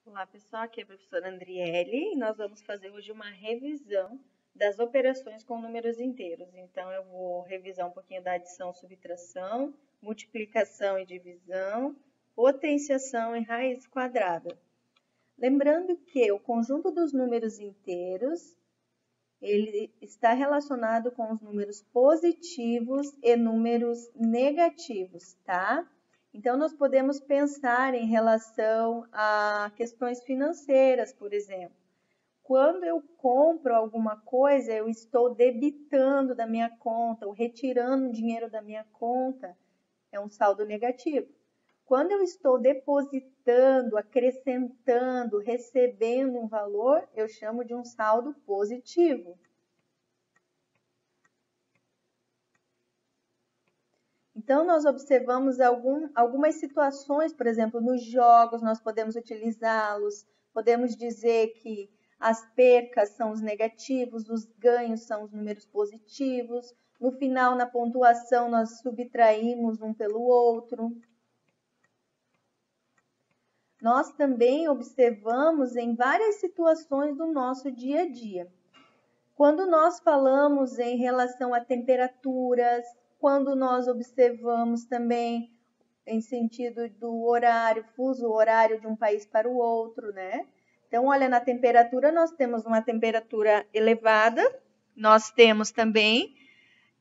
Olá pessoal, aqui é a professora Andriele e nós vamos fazer hoje uma revisão das operações com números inteiros. Então eu vou revisar um pouquinho da adição, subtração, multiplicação e divisão, potenciação e raiz quadrada. Lembrando que o conjunto dos números inteiros, ele está relacionado com os números positivos e números negativos, tá? Então, nós podemos pensar em relação a questões financeiras, por exemplo. Quando eu compro alguma coisa, eu estou debitando da minha conta ou retirando dinheiro da minha conta, é um saldo negativo. Quando eu estou depositando, acrescentando, recebendo um valor, eu chamo de um saldo positivo. Então, nós observamos algumas situações, por exemplo, nos jogos, nós podemos utilizá-los, podemos dizer que as percas são os negativos, os ganhos são os números positivos, no final, na pontuação, nós subtraímos um pelo outro. Nós também observamos em várias situações do nosso dia a dia. Quando nós falamos em relação a temperaturas, quando nós observamos também em sentido do horário, fuso horário de um país para o outro, né? Então, olha, na temperatura nós temos uma temperatura elevada, nós temos também,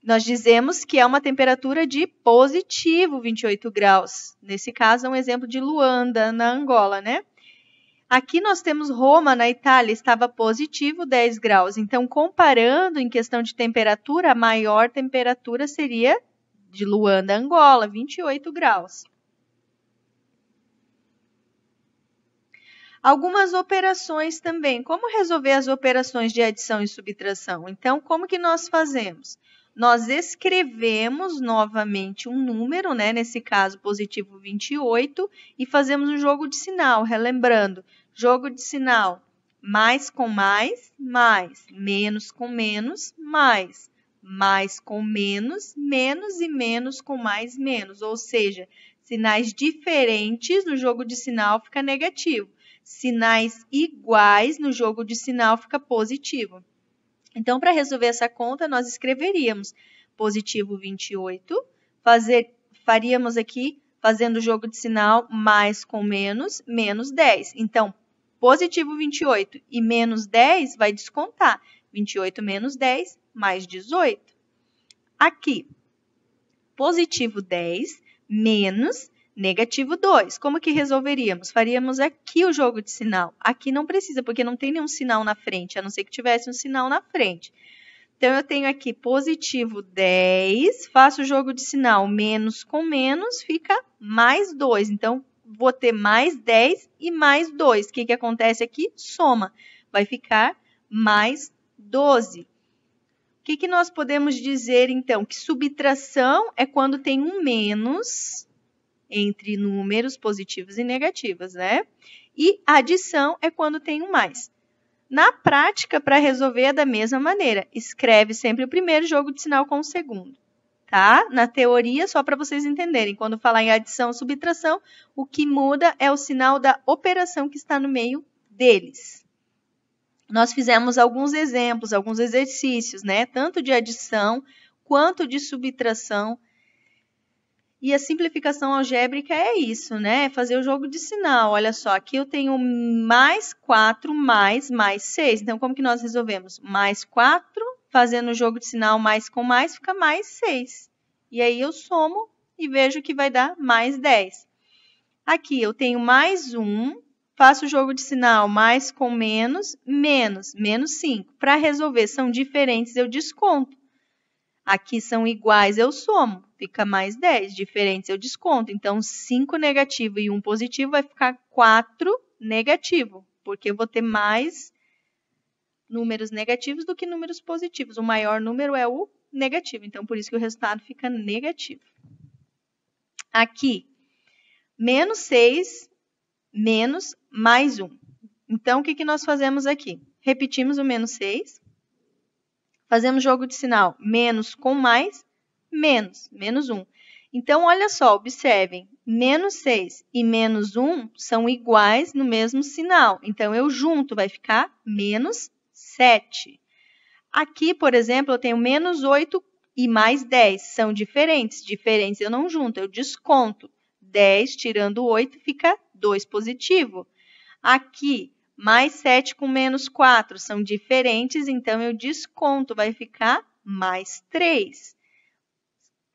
nós dizemos que é uma temperatura de positivo 28 graus. Nesse caso, é um exemplo de Luanda, na Angola, né? Aqui nós temos Roma, na Itália, estava positivo 10 graus. Então, comparando em questão de temperatura, a maior temperatura seria de Luanda, Angola, 28 graus. Algumas operações também. Como resolver as operações de adição e subtração? Então, como que nós fazemos? Nós escrevemos novamente um número, né? Nesse caso, positivo 28, e fazemos um jogo de sinal, relembrando. Jogo de sinal, mais com mais, menos com menos, mais com menos e menos com mais, menos. Ou seja, sinais diferentes no jogo de sinal fica negativo. Sinais iguais no jogo de sinal fica positivo. Então, para resolver essa conta, nós escreveríamos positivo 28, faríamos aqui, fazendo o jogo de sinal, mais com menos, menos 10. Então, positivo 28 e menos 10 vai descontar. 28 menos 10, mais 18. Aqui, positivo 10 menos negativo 2. Como que resolveríamos? Faríamos aqui o jogo de sinal. Aqui não precisa, porque não tem nenhum sinal na frente, a não ser que tivesse um sinal na frente. Então, eu tenho aqui positivo 10, faço o jogo de sinal, menos com menos, fica mais 2. Então, vou ter mais 10 e mais 2. O que acontece aqui? Soma. Vai ficar mais 12. O que nós podemos dizer, então? Que subtração é quando tem um menos entre números positivos e negativos, né? E adição é quando tem um mais. Na prática, para resolver é da mesma maneira. Escreve sempre o primeiro, jogo de sinal com o segundo, tá? Na teoria, só para vocês entenderem, quando falar em adição ou subtração, o que muda é o sinal da operação que está no meio deles. Nós fizemos alguns exemplos, alguns exercícios, né? Tanto de adição quanto de subtração. E a simplificação algébrica é isso, né? Fazer o jogo de sinal. Olha só, aqui eu tenho mais 4 mais 6. Então, como que nós resolvemos? Mais 4, fazendo o jogo de sinal mais com mais, fica mais 6. E aí eu somo e vejo que vai dar mais 10. Aqui eu tenho mais 1, faço o jogo de sinal mais com menos, menos 5. Para resolver, são diferentes, eu desconto. Aqui são iguais, eu somo, fica mais 10. Diferentes, eu desconto. Então, 5 negativo e 1 positivo vai ficar 4 negativo, porque eu vou ter mais números negativos do que números positivos. O maior número é o negativo, então, por isso que o resultado fica negativo. Aqui, menos 6, menos mais 1. Então, o que nós fazemos aqui? Repetimos o menos 6. Fazemos jogo de sinal, menos com mais, menos 1. Então, olha só, observem, menos 6 e menos 1 são iguais no mesmo sinal. Então, eu junto, vai ficar menos 7. Aqui, por exemplo, eu tenho menos 8 e mais 10. São diferentes. Diferentes eu não junto, eu desconto. 10 tirando 8 fica 2 positivo. Aqui, mais 7 com menos 4 são diferentes, então eu desconto, vai ficar mais 3.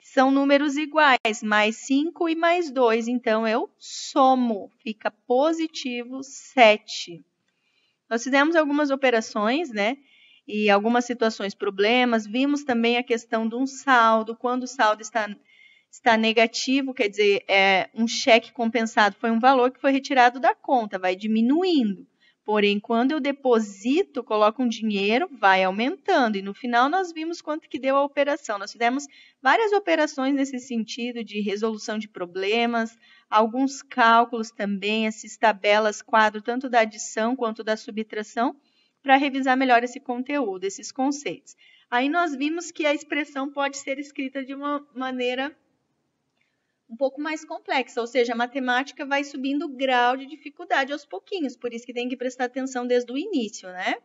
São números iguais, mais 5 e mais 2, então eu somo, fica positivo 7. Nós fizemos algumas operações, né? E algumas situações, problemas. Vimos também a questão de um saldo. Quando o saldo está negativo, quer dizer, um cheque compensado foi um valor que foi retirado da conta, vai diminuindo. Porém, quando eu deposito, coloco um dinheiro, vai aumentando. E no final nós vimos quanto que deu a operação. Nós fizemos várias operações nesse sentido de resolução de problemas, alguns cálculos também, essas tabelas, quadro, tanto da adição quanto da subtração, para revisar melhor esse conteúdo, esses conceitos. Aí nós vimos que a expressão pode ser escrita de uma maneira um pouco mais complexa, ou seja, a matemática vai subindo o grau de dificuldade aos pouquinhos, por isso que tem que prestar atenção desde o início, né?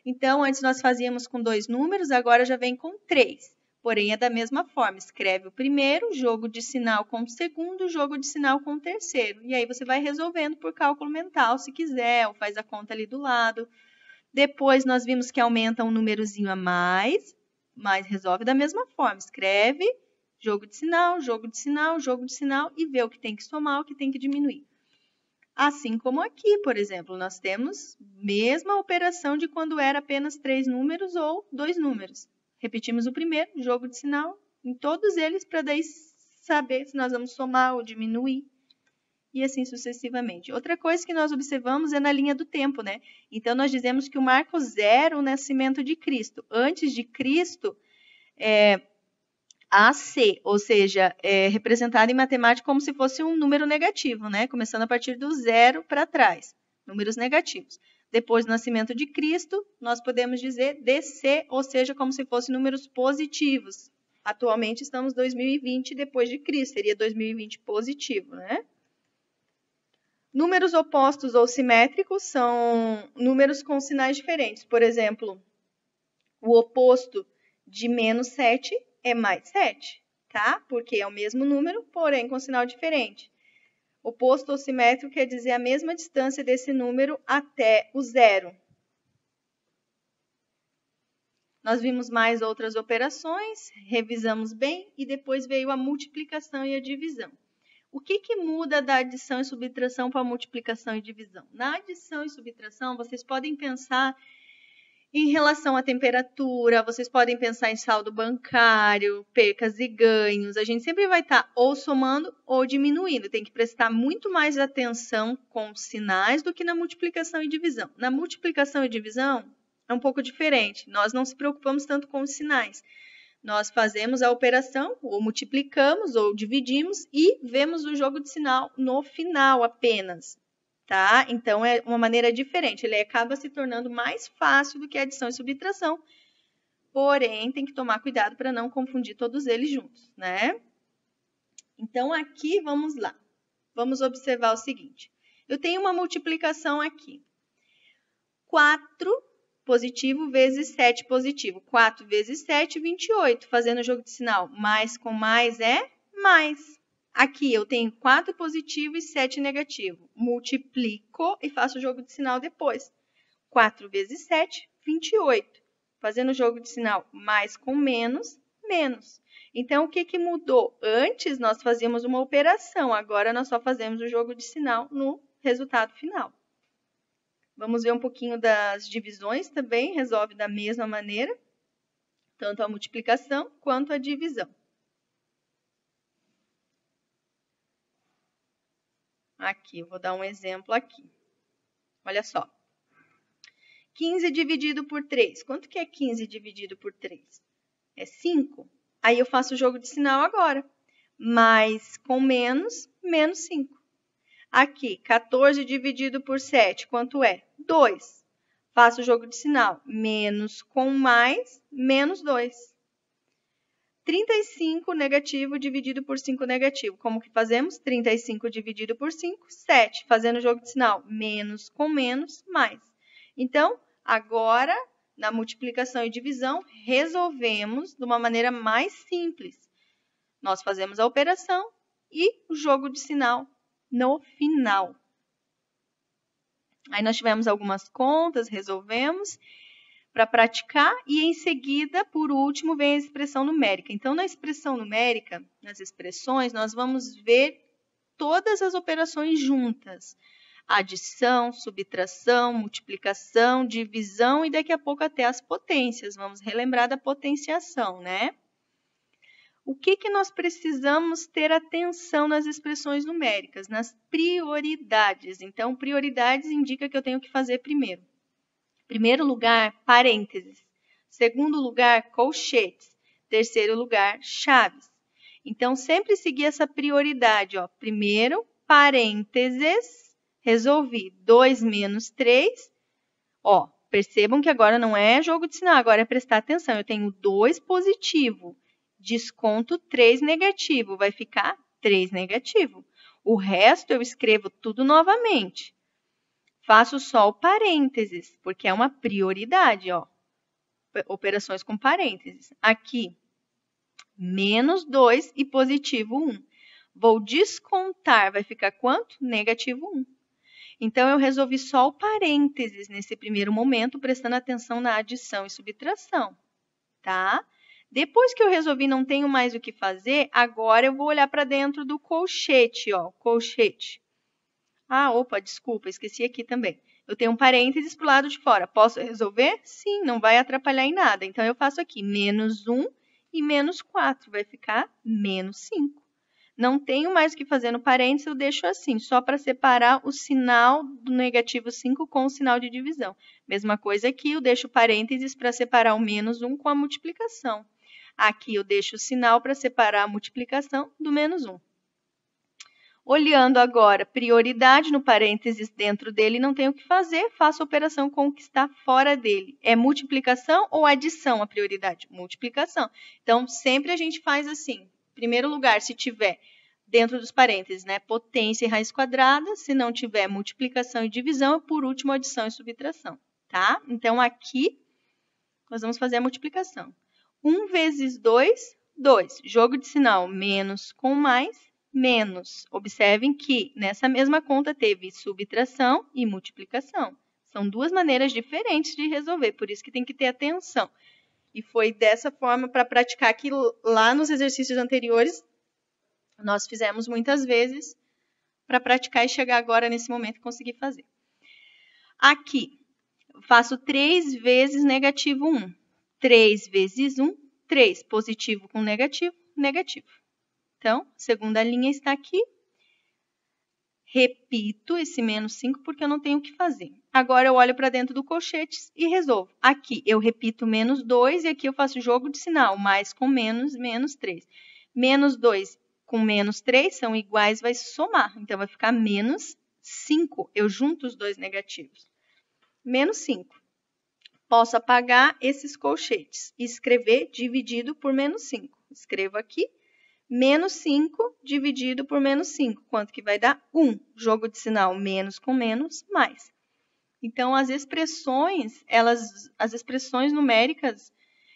Então, antes nós fazíamos com 2 números, agora já vem com 3. Porém, é da mesma forma, escreve o primeiro, jogo de sinal com o segundo, jogo de sinal com o terceiro. E aí você vai resolvendo por cálculo mental, se quiser, ou faz a conta ali do lado. Depois, nós vimos que aumenta um númerozinho a mais, mas resolve da mesma forma, escreve jogo de sinal, jogo de sinal, jogo de sinal e vê o que tem que somar, o que tem que diminuir. Assim como aqui, por exemplo, nós temos a mesma operação de quando era apenas 3 números ou 2 números. Repetimos o primeiro, jogo de sinal, em todos eles, para daí saber se nós vamos somar ou diminuir, e assim sucessivamente. Outra coisa que nós observamos é na linha do tempo, né? Então, nós dizemos que o marco zero, o nascimento de Cristo. Antes de Cristo, AC, ou seja, é representado em matemática como se fosse um número negativo, né? Começando a partir do zero para trás, números negativos. Depois do nascimento de Cristo, nós podemos dizer DC, ou seja, como se fossem números positivos. Atualmente estamos em 2020 depois de Cristo, seria 2020 positivo, né? Números opostos ou simétricos são números com sinais diferentes. Por exemplo, o oposto de menos 7 é mais 7, tá? Porque é o mesmo número, porém com sinal diferente. Oposto ou simétrico quer dizer a mesma distância desse número até o zero. Nós vimos mais outras operações, revisamos bem e depois veio a multiplicação e a divisão. O que muda da adição e subtração para a multiplicação e divisão? Na adição e subtração, vocês podem pensar em relação à temperatura, vocês podem pensar em saldo bancário, percas e ganhos. A gente sempre vai estar ou somando ou diminuindo. Tem que prestar muito mais atenção com os sinais do que na multiplicação e divisão. Na multiplicação e divisão é um pouco diferente. Nós não se preocupamos tanto com os sinais. Nós fazemos a operação, ou multiplicamos, ou dividimos, e vemos o jogo de sinal no final apenas. Tá? Então, é uma maneira diferente. Ele acaba se tornando mais fácil do que a adição e subtração. Porém, tem que tomar cuidado para não confundir todos eles juntos, né? Então, aqui, vamos lá. Vamos observar o seguinte. Eu tenho uma multiplicação aqui. 4 positivo vezes 7 positivo. 4 vezes 7, 28. Fazendo o jogo de sinal. Mais com mais é mais. Aqui eu tenho 4 positivo e 7 negativo. Multiplico e faço o jogo de sinal depois. 4 vezes 7, 28. Fazendo o jogo de sinal mais com menos, menos. Então, o que mudou? Antes nós fazíamos uma operação, agora nós só fazemos o jogo de sinal no resultado final. Vamos ver um pouquinho das divisões também, resolve da mesma maneira, tanto a multiplicação quanto a divisão. Aqui, eu vou dar um exemplo aqui. Olha só. 15 dividido por 3. Quanto que é 15 dividido por 3? É 5. Aí eu faço o jogo de sinal agora. Mais com menos, menos 5. Aqui, 14 dividido por 7. Quanto é? 2. Faço o jogo de sinal. Menos com mais, menos 2. 35 negativo dividido por 5 negativo. Como que fazemos? 35 dividido por 5, 7. Fazendo o jogo de sinal, menos com menos, mais. Então, agora, na multiplicação e divisão, resolvemos de uma maneira mais simples. Nós fazemos a operação e o jogo de sinal no final. Aí nós tivemos algumas contas, resolvemos para praticar e em seguida, por último, vem a expressão numérica. Então, na expressão numérica, nas expressões, nós vamos ver todas as operações juntas. Adição, subtração, multiplicação, divisão e daqui a pouco até as potências. Vamos relembrar da potenciação, né? O que nós precisamos ter atenção nas expressões numéricas? Nas prioridades. Então, prioridades indica que eu tenho que fazer primeiro. Primeiro lugar, parênteses. Segundo lugar, colchetes. Terceiro lugar, chaves. Então, sempre seguir essa prioridade. Ó. Primeiro, parênteses, resolvi. 2 menos 3. Ó, percebam que agora não é jogo de sinal, agora é prestar atenção. Eu tenho 2 positivo, desconto 3 negativo, vai ficar 3 negativo. O resto eu escrevo tudo novamente. Faço só o parênteses, porque é uma prioridade, ó. Operações com parênteses. Aqui, menos 2 e positivo 1. Vou descontar, vai ficar quanto? Negativo 1. Então, eu resolvi só o parênteses nesse primeiro momento, prestando atenção na adição e subtração, tá? Depois que eu resolvi, não tenho mais o que fazer, agora eu vou olhar para dentro do colchete, ó, colchete. Ah, opa, desculpa, esqueci aqui também. Eu tenho um parênteses para o lado de fora. Posso resolver? Sim, não vai atrapalhar em nada. Então, eu faço aqui menos 1 e menos 4. Vai ficar menos 5. Não tenho mais o que fazer no parênteses, eu deixo assim, só para separar o sinal do negativo 5 com o sinal de divisão. Mesma coisa aqui, eu deixo parênteses para separar o menos 1 com a multiplicação. Aqui, eu deixo o sinal para separar a multiplicação do menos 1. Olhando agora, prioridade no parênteses dentro dele, não tenho o que fazer, faço a operação com o que está fora dele. É multiplicação ou adição a prioridade? Multiplicação. Então, sempre a gente faz assim. Em primeiro lugar, se tiver dentro dos parênteses, né, potência e raiz quadrada, se não tiver multiplicação e divisão, e por último, adição e subtração, tá? Então, aqui, nós vamos fazer a multiplicação. 1 vezes 2, 2. Jogo de sinal, menos com mais, menos. Observem que nessa mesma conta teve subtração e multiplicação. São duas maneiras diferentes de resolver, por isso que tem que ter atenção. E foi dessa forma para praticar que lá nos exercícios anteriores nós fizemos muitas vezes para praticar e chegar agora nesse momento e conseguir fazer. Aqui, faço 3 vezes negativo 1. 3 vezes 1, 3. Positivo com negativo, negativo. Então, segunda linha está aqui. Repito esse menos 5 porque eu não tenho o que fazer. Agora, eu olho para dentro do colchete e resolvo. Aqui, eu repito menos 2 e aqui eu faço jogo de sinal. Mais com menos, menos 3. Menos 2 com menos 3 são iguais, vai somar. Então, vai ficar menos 5. Eu junto os dois negativos. Menos 5. Posso apagar esses colchetes e escrever dividido por menos 5. Escrevo aqui. Menos 5 dividido por menos 5. Quanto que vai dar? 1. Jogo de sinal menos com menos, mais. Então, as expressões numéricas,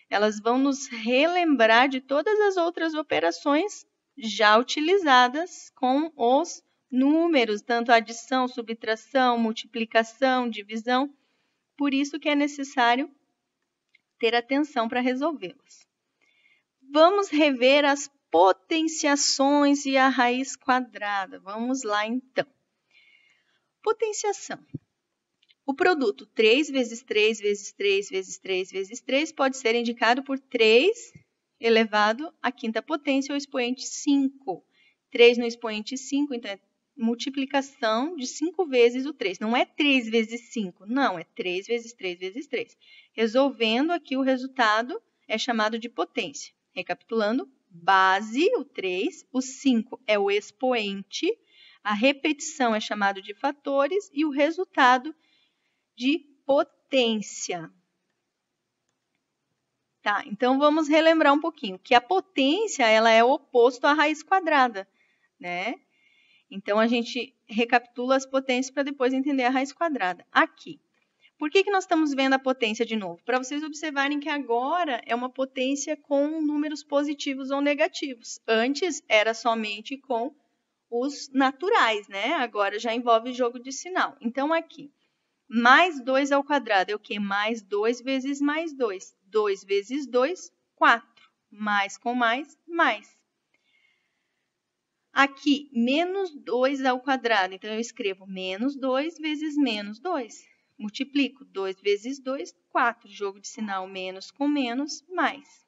elas vão nos relembrar de todas as outras operações já utilizadas com os números, tanto adição, subtração, multiplicação, divisão. Por isso que é necessário ter atenção para resolvê-las. Vamos rever as potenciações e a raiz quadrada. Vamos lá, então. Potenciação. O produto 3 vezes 3 vezes 3 vezes 3 vezes 3 pode ser indicado por 3 elevado à quinta potência ou expoente 5. 3 no expoente 5, então é multiplicação de 5 vezes o 3. Não é 3 vezes 5, não, é 3 vezes 3 vezes 3. Resolvendo aqui, o resultado é chamado de potência. Recapitulando, base, o 3, o 5 é o expoente, a repetição é chamado de fatores e o resultado de potência. Tá, então vamos relembrar um pouquinho que a potência ela é o oposto à raiz quadrada, né? Então a gente recapitula as potências para depois entender a raiz quadrada. Aqui. Por que nós estamos vendo a potência de novo? Para vocês observarem que agora é uma potência com números positivos ou negativos. Antes era somente com os naturais, né? Agora já envolve jogo de sinal. Então aqui, mais 2 ao quadrado é o quê? Mais 2 vezes mais 2. 2 vezes 2, 4. Mais com mais, mais. Aqui, menos 2 ao quadrado. Então, eu escrevo menos 2 vezes menos 2. Multiplico 2 vezes 2, 4. Jogo de sinal menos com menos, mais.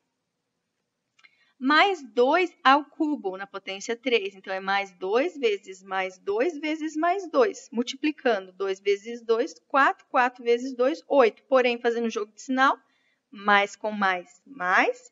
Mais 2 ao cubo, na potência 3. Então, é mais 2 vezes mais 2 vezes mais 2. Multiplicando 2 vezes 2, 4. 4 vezes 2, 8. Porém, fazendo jogo de sinal, mais com mais, mais.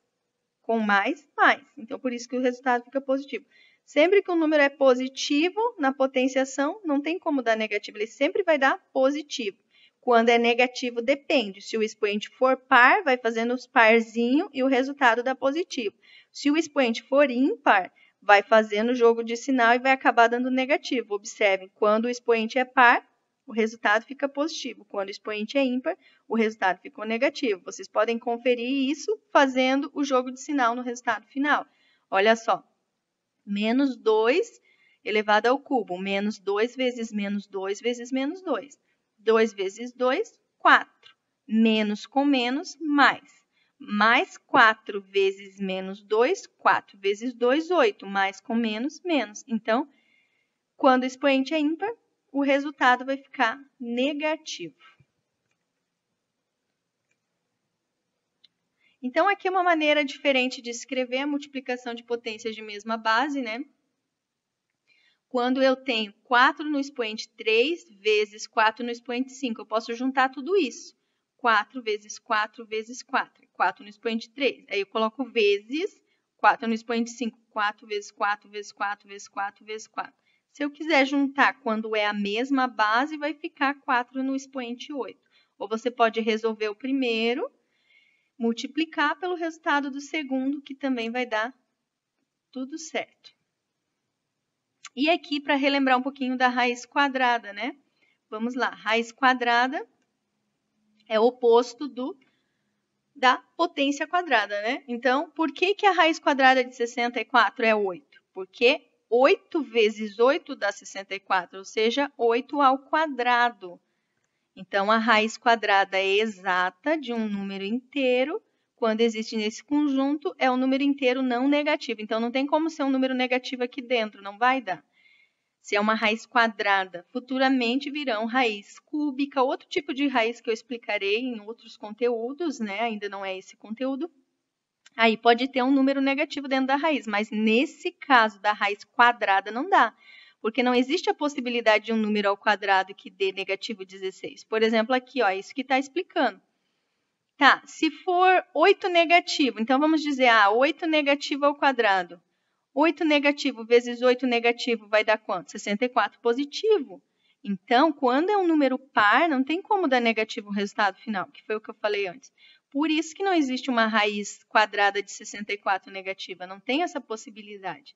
Com mais, mais. Então, por isso que o resultado fica positivo. Sempre que o número é positivo na potenciação, não tem como dar negativo, ele sempre vai dar positivo. Quando é negativo, depende. Se o expoente for par, vai fazendo os parzinhos e o resultado dá positivo. Se o expoente for ímpar, vai fazendo o jogo de sinal e vai acabar dando negativo. Observem, quando o expoente é par, o resultado fica positivo. Quando o expoente é ímpar, o resultado ficou negativo. Vocês podem conferir isso fazendo o jogo de sinal no resultado final. Olha só. Menos 2 elevado ao cubo. Menos 2 vezes menos 2 vezes menos 2. 2 vezes 2, 4. Menos com menos, mais. Mais 4 vezes menos 2, 4 vezes 2, 8. Mais com menos, menos. Então, quando o expoente é ímpar, o resultado vai ficar negativo. Então, aqui é uma maneira diferente de escrever a multiplicação de potências de mesma base, né? Quando eu tenho 4 no expoente 3 vezes 4 no expoente 5, eu posso juntar tudo isso. 4 vezes 4 vezes 4. 4 no expoente 3. Aí eu coloco vezes 4 no expoente 5. 4 vezes 4 vezes 4 vezes 4 vezes 4. Se eu quiser juntar quando é a mesma base, vai ficar 4 no expoente 8. Ou você pode resolver o primeiro, multiplicar pelo resultado do segundo, que também vai dar tudo certo. E aqui, para relembrar um pouquinho da raiz quadrada, né? Vamos lá, raiz quadrada é o oposto da potência quadrada, né? Então, por que a raiz quadrada de 64 é 8? Porque 8 vezes 8 dá 64, ou seja, 8 ao quadrado. Então, a raiz quadrada é exata de um número inteiro. Quando existe nesse conjunto, é um número inteiro não negativo. Então, não tem como ser um número negativo aqui dentro, não vai dar. Se é uma raiz quadrada, futuramente virão raiz cúbica, outro tipo de raiz que eu explicarei em outros conteúdos, né? Ainda não é esse conteúdo. Aí pode ter um número negativo dentro da raiz, mas nesse caso da raiz quadrada não dá, porque não existe a possibilidade de um número ao quadrado que dê negativo 16. Por exemplo, aqui, ó, isso que está explicando. Tá, se for 8 negativo, então vamos dizer, 8 negativo ao quadrado. 8 negativo vezes 8 negativo vai dar quanto? 64 positivo. Então, quando é um número par, não tem como dar negativo o resultado final, que foi o que eu falei antes. Por isso que não existe uma raiz quadrada de 64 negativa, não tem essa possibilidade,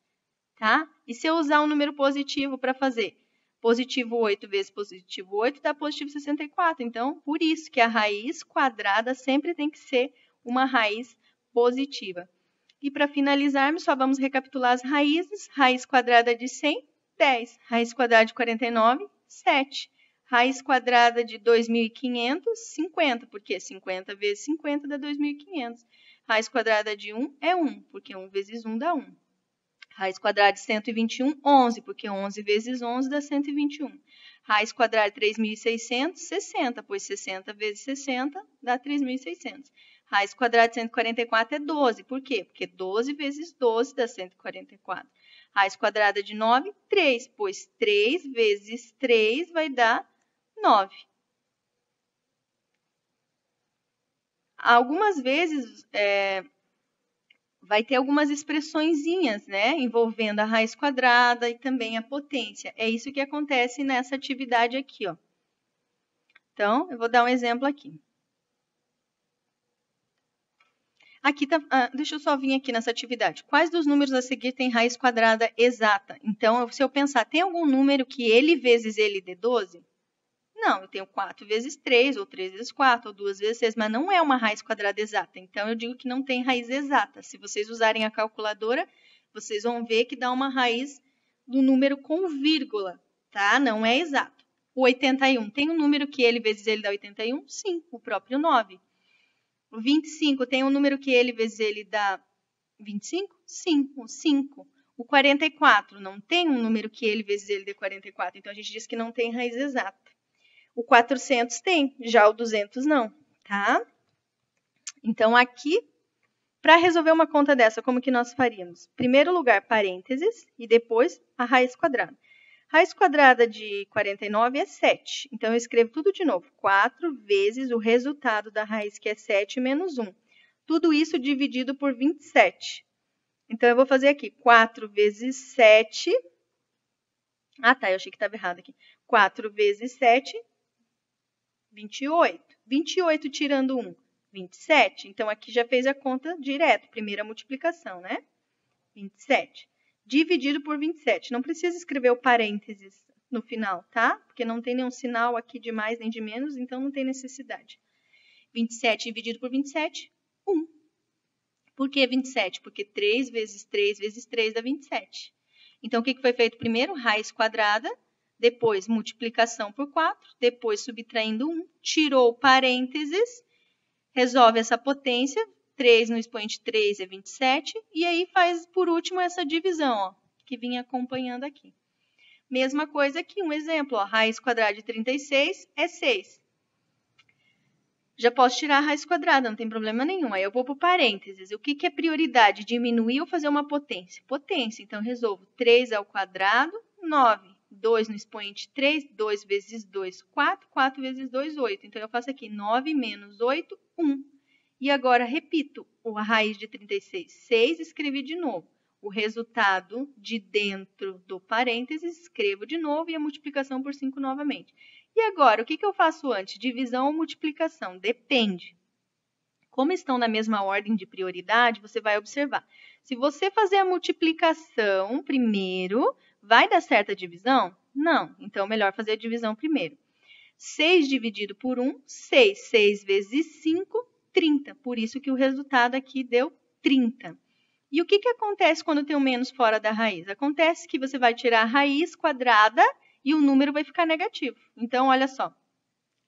tá? E se eu usar um número positivo para fazer? Positivo 8 vezes positivo 8 dá positivo 64. Então, por isso que a raiz quadrada sempre tem que ser uma raiz positiva. E para finalizarmos, só vamos recapitular as raízes. Raiz quadrada de 100, 10. Raiz quadrada de 49, 7. Raiz quadrada de 2.500, 50, porque 50 vezes 50 dá 2.500. Raiz quadrada de 1 é 1, porque 1 vezes 1 dá 1. Raiz quadrada de 121, 11, porque 11 vezes 11 dá 121. Raiz quadrada de 3.600, 60, pois 60 vezes 60 dá 3.600. Raiz quadrada de 144 é 12. Por quê? Porque 12 vezes 12 dá 144. Raiz quadrada de 9, 3, pois 3 vezes 3 vai dar 9. Algumas vezes vai ter algumas expressõezinhas, né, envolvendo a raiz quadrada e também a potência. É isso que acontece nessa atividade aqui, ó. Então, eu vou dar um exemplo aqui. Aqui tá, deixa eu só vir aqui nessa atividade. Quais dos números a seguir tem raiz quadrada exata? Então, se eu pensar, tem algum número que ele vezes ele dê 12? Não, eu tenho 4 vezes 3, ou 3 vezes 4, ou 2 vezes 6, mas não é uma raiz quadrada exata. Então, eu digo que não tem raiz exata. Se vocês usarem a calculadora, vocês vão ver que dá uma raiz do número com vírgula, tá? Não é exato. O 81, tem um número que ele vezes ele dá 81? Sim, o próprio 9. O 25 tem um número que ele vezes ele dá 25? Sim, o 5. O 44 não tem um número que ele vezes ele dê 44. Então, a gente diz que não tem raiz exata. O 400 tem, já o 200 não, tá? Então, aqui, para resolver uma conta dessa, como que nós faríamos? Primeiro lugar, parênteses, e depois a raiz quadrada. Raiz quadrada de 49 é 7. Então, eu escrevo tudo de novo. 4 vezes o resultado da raiz, que é 7, menos 1. Tudo isso dividido por 27. Então, eu vou fazer aqui 4 vezes 7. Ah, tá, eu achei que estava errado aqui. 4 vezes 7, 28. 28 tirando 1, 27. Então, aqui já fez a conta direto, primeira multiplicação, né? 27. Dividido por 27. Não precisa escrever o parênteses no final, tá? Porque não tem nenhum sinal aqui de mais nem de menos, então não tem necessidade. 27 dividido por 27, 1. Por que 27? Porque 3 vezes 3 vezes 3 dá 27. Então, o que foi feito primeiro? Raiz quadrada, depois multiplicação por 4, depois subtraindo 1, tirou parênteses, resolve essa potência, 3 no expoente 3 é 27, e aí faz, por último, essa divisão, ó, que vinha acompanhando aqui. Mesma coisa aqui, um exemplo, ó, raiz quadrada de 36 é 6. Já posso tirar a raiz quadrada, não tem problema nenhum. Aí eu vou para o parênteses. O que é prioridade? Diminuir ou fazer uma potência? Potência. Então, resolvo 3 ao quadrado, 9. 2 no expoente 3, 2 vezes 2, 4. 4 vezes 2, 8. Então, eu faço aqui 9 menos 8, 1. E agora, repito, a raiz de 36, 6, escrevi de novo. O resultado de dentro do parênteses, escrevo de novo e a multiplicação por 5 novamente. E agora, o que eu faço antes? Divisão ou multiplicação? Depende. Como estão na mesma ordem de prioridade, você vai observar. Se você fazer a multiplicação primeiro, vai dar certa divisão? Não. Então, é melhor fazer a divisão primeiro. 6 dividido por 1, 6. 6 vezes 5, 30. Por isso que o resultado aqui deu 30. E o que acontece quando tem um menos fora da raiz? Acontece que você vai tirar a raiz quadrada e o número vai ficar negativo. Então, olha só.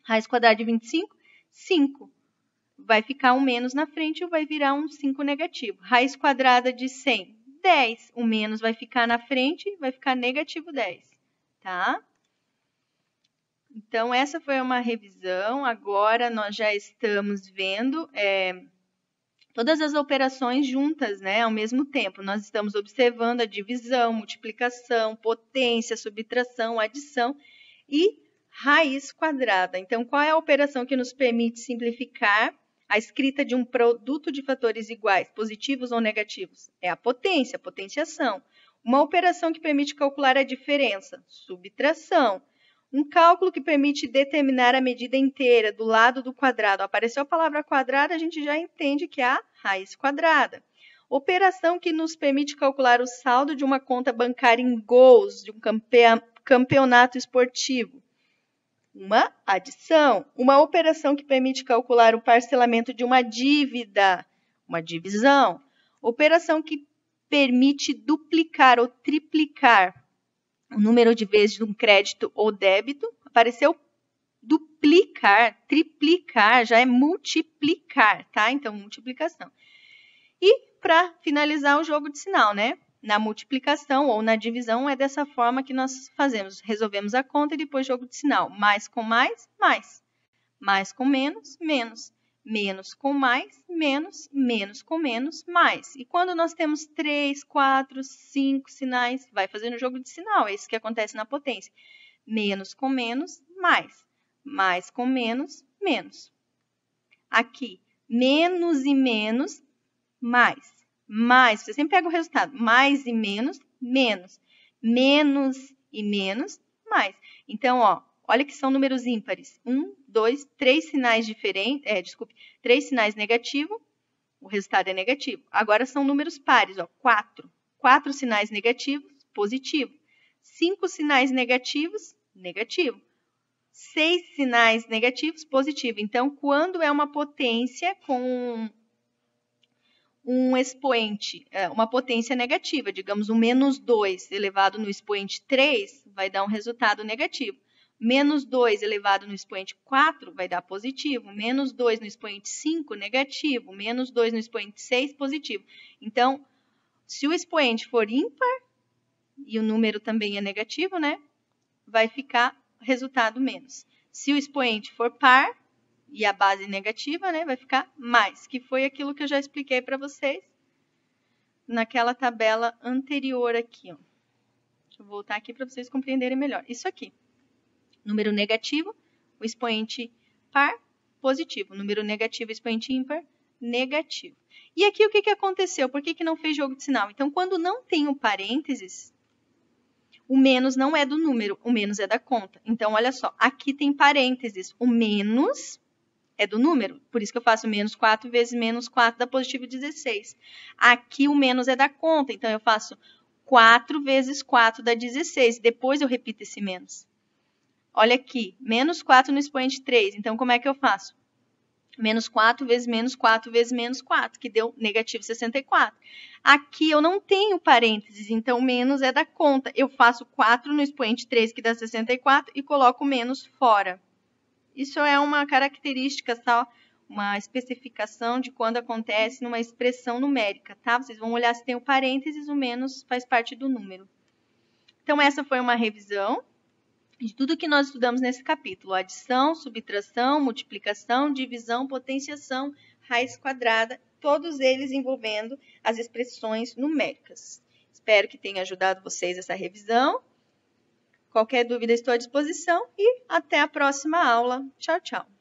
Raiz quadrada de 25, 5. Vai ficar um menos na frente e vai virar um 5 negativo. Raiz quadrada de 100, 10. O menos vai ficar na frente e vai ficar negativo 10. Tá? Então, essa foi uma revisão. Agora, nós já estamos vendo todas as operações juntas, né, ao mesmo tempo. Nós estamos observando a divisão, multiplicação, potência, subtração, adição e raiz quadrada. Então, qual é a operação que nos permite simplificar a escrita de um produto de fatores iguais, positivos ou negativos? É a potência, a potenciação. Uma operação que permite calcular a diferença, subtração. Um cálculo que permite determinar a medida inteira do lado do quadrado. Apareceu a palavra quadrada, a gente já entende que é a raiz quadrada. Operação que nos permite calcular o saldo de uma conta bancária em gols de um campeonato esportivo. Uma adição. Uma operação que permite calcular o parcelamento de uma dívida. Uma divisão. Operação que permite duplicar ou triplicar o número de vezes de um crédito ou débito. Apareceu duplicar, triplicar, já é multiplicar, tá? Então, multiplicação. E, para finalizar, o jogo de sinal, né? Na multiplicação ou na divisão, é dessa forma que nós fazemos. Resolvemos a conta e depois jogo de sinal. Mais com mais, mais. Mais com menos, menos. Menos com mais, menos. Menos com menos, mais. E quando nós temos 3, 4, 5 sinais, vai fazendo o jogo de sinal. É isso que acontece na potência. Menos com menos, mais. Mais com menos, menos. Aqui, menos e menos, mais. Mais, você sempre pega o resultado. Mais e menos, menos. Menos e menos, mais. Então, ó, olha que são números ímpares. 1, 2, 3 sinais diferentes, 3 sinais negativos, O resultado é negativo. Agora são números pares, ó, 4. 4 sinais negativos, positivo. 5 sinais negativos, negativo. 6 sinais negativos, positivo. Então, quando é uma potência com um expoente, uma potência negativa, digamos, um menos 2 elevado no expoente 3, vai dar um resultado negativo. Menos 2 elevado no expoente 4 vai dar positivo. Menos 2 no expoente 5, negativo. Menos 2 no expoente 6, positivo. Então, se o expoente for ímpar, e o número também é negativo, né? Vai ficar resultado menos. Se o expoente for par, e a base negativa, né? Vai ficar mais, que foi aquilo que eu já expliquei para vocês naquela tabela anterior aqui, ó. Deixa eu voltar aqui para vocês compreenderem melhor. Isso aqui. Número negativo, o expoente par, positivo. Número negativo, expoente ímpar, negativo. E aqui o que aconteceu? Por que não fez jogo de sinal? Então, quando não tem o parênteses, o menos não é do número, o menos é da conta. Então, olha só, aqui tem parênteses. O menos é do número, por isso que eu faço menos 4 vezes menos 4 dá positivo 16. Aqui o menos é da conta, então eu faço 4 vezes 4 dá 16. Depois eu repito esse menos. Olha aqui, menos 4 no expoente 3. Então, como é que eu faço? Menos 4 vezes menos 4 vezes menos 4, que deu negativo 64. Aqui eu não tenho parênteses, então menos é da conta. Eu faço 4 no expoente 3, que dá 64, e coloco menos fora. Isso é uma característica, só uma especificação de quando acontece numa expressão numérica, tá? Vocês vão olhar se tem o parênteses, o menos faz parte do número. Então, essa foi uma revisão de tudo que nós estudamos nesse capítulo. Adição, subtração, multiplicação, divisão, potenciação, raiz quadrada, todos eles envolvendo as expressões numéricas. Espero que tenha ajudado vocês essa revisão. Qualquer dúvida, estou à disposição e até a próxima aula. Tchau, tchau.